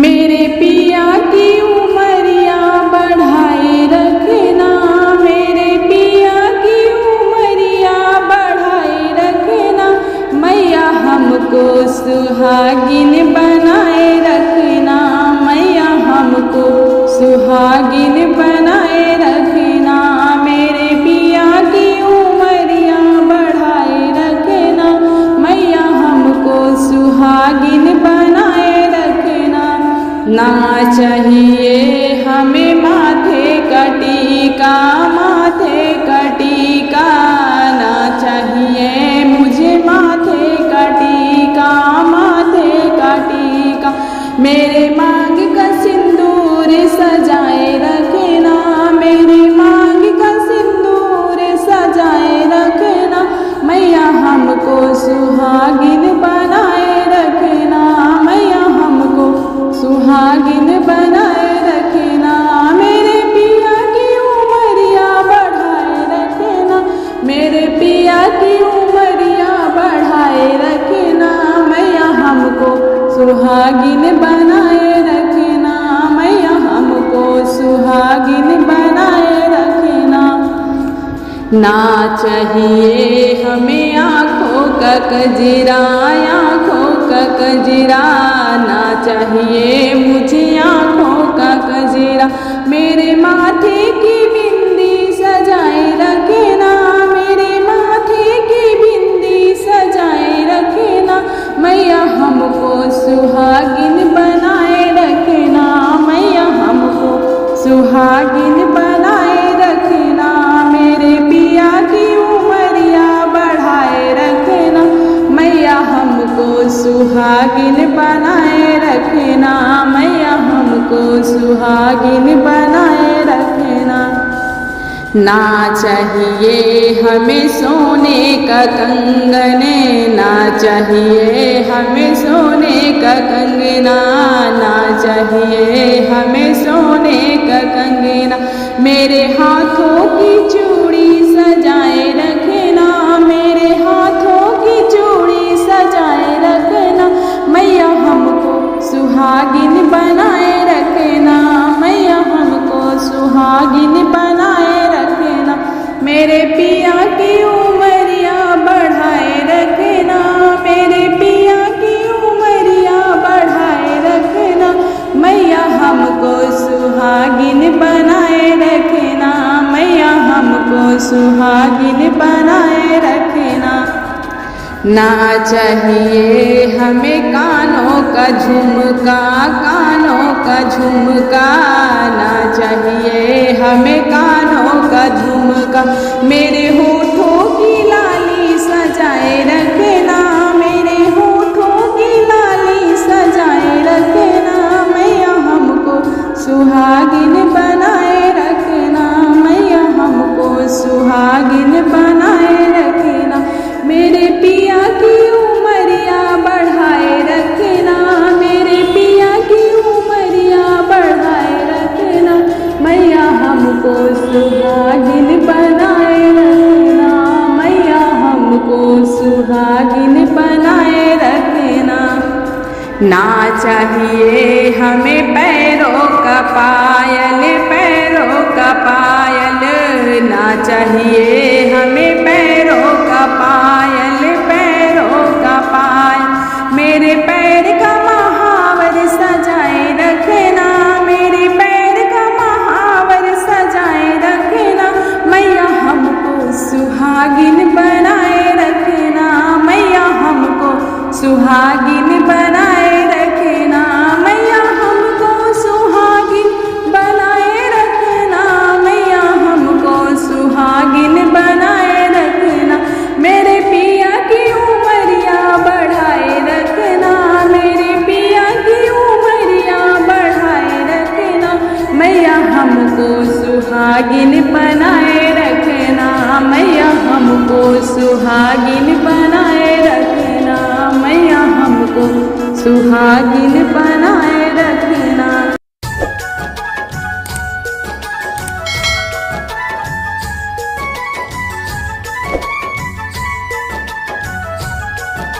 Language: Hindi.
मेरे पिया की उमरिया बढ़ाए रखना, मेरे पिया की उमरिया बढ़ाए रखना, मैया हमको सुहागिन बनाए रखना, मैया हमको सुहागिन बनाए रखना। मेरे पिया की उमरिया बढ़ाए रखना, मैया हमको सुहागिन बनाए रखना। ना चाहिए हमें माथे का टीका, माथे का टीका, ना चाहिए मुझे माथे का टीका, माथे का टीका। मेरे मांग का सिंदूर सजाए रखना, मेरे मांग का सिंदूर सजाए रखना, मैया हमको सुहागिन बनाए रखना, मैया हमको सुहागिन बनाए रखना। मेरे पिया की उमरिया बढ़ाए रखना, मेरे पिया की उमरिया बढ़ाए रखना, मैया हमको सुहागिन बनाए रखना, मैया हमको सुहागिन बनाए रखना। ना चाहिए हमें आँखों का कजरा, आँखों का कजरा, ना चाहिए मुझे आँखों का कजरा। मेरे माथे की बिंदी सजाए रखना, मेरे माथे की बिंदी सजाए रखना, मैया हमको सुहागिन बनाए रखना, मैया हमको सुहागिन बनाए रखना। मेरे पिया की उमरिया बढ़ाए रखना, मैया हमको सुहागिन बनाए रखना, मैया हमको सुहागिन बनाए रखना। ना चाहिए हमें सोने का कंगन, ना चाहिए हमें सोने का कंगना, ना चाहिए हमें सोने का कंगना। मेरे हाथों की चूड़ी सजाए रखना, मेरे हाथों की चूड़ी सजाए रखना, मैया हमको सुहागिन बनाए रखना, मैया हमको सुहागिन बनाए रखना। मेरे पिया की उमरिया बढ़ाए रखना, मेरे पिया की उमरिया बढ़ाए रखना, मैया हमको सुहागिन बनाए रखना, मैया हमको सुहागिन बनाए रखना। ना चाहिए हमें कानों का झुमका, कानों का झुमका, ना चाहिए हमें कानों का झुमका। मेरे होठों की लाली सजाए रखना, मेरे होठों की लाली सजाए रखना, मैया हमको सुहागिन बनाए रखना, मैया हमको सुहागिन बनाए रखना। मेरे पिया की उमरिया बढ़ाए रखना, मेरे पिया की उमरिया बढ़ाए रखना, मैया हमको सुहागिन बनाए रखना, मैया हमको सुहागिन बनाए रखना। ना चाहिए हमें पैरों का पायल, पैरों का पायल, ना चाहिए हमें पैरों का पायल, पैरों का पायल। मेरे पैर का महावर सजाए रखना, मेरे पैर का महावर सजाए रखना, मैया हमको सुहागिन बनाए रखना, मैया हमको सुहागिन बनाए रखना, मैया हमको सुहागिन बनाए रखना, मैया हमको सुहागिन बनाए रखना। मेरे पिया की उमरिया बढ़ाए रखना, मेरे पिया की उमरिया बढ़ाए रखना, मैया हमको सुहागिन बनाए रखना, मैया हमको सुहागिन बनाए रखना, मैया हमको सुहागिन बनाए